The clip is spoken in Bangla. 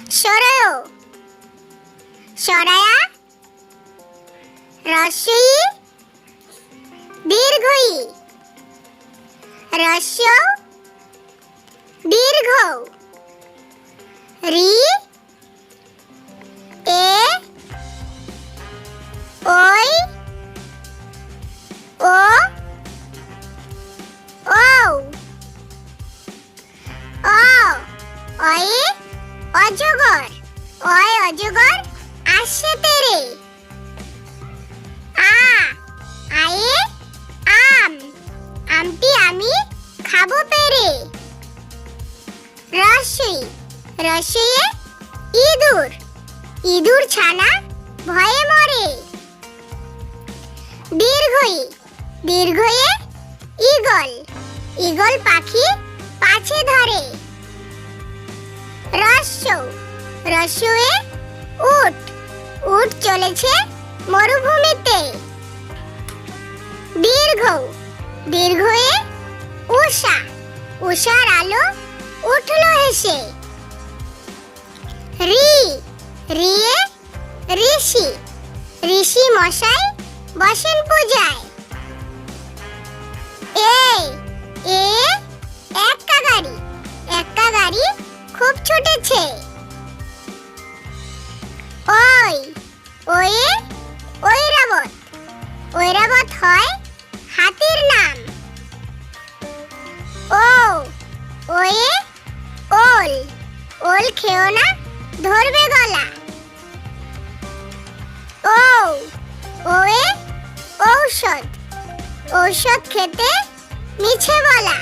সরয় সরায়া রস্যই দীর্ঘই রস্য দীর্ঘ রি এ ওই ও ও অ অয়ে অজগর অয় অজগর আসছে তেরে আ আয়ে আম আমটি আমি খাবো পেরে রস্যই রস্যয়ে ইঁদুর ইঁদুর ছানা ভয়ে মরে দীর্ঘই দীর্ঘয়ে ঈগল ঈগল পাখি পাছে ধরে রস্য রস্যয়ে উট উট চলেছে মরুভূমিতে দীর্ঘ দীর্ঘয়ে উষা উষার আলো উঠলো হেসে রি রিয়ে ঋষি ঋষি মশাই বসেন পূজায় এ এ এক্কা গাড়ি খুব ছুটেছে ওই ওয়ে ঐরাবত হয় হাতির নাম ও ওয়ে ওল খেও না ধরবে গলা ও ওয়ে ঔষধ খেতে মিছে বলা।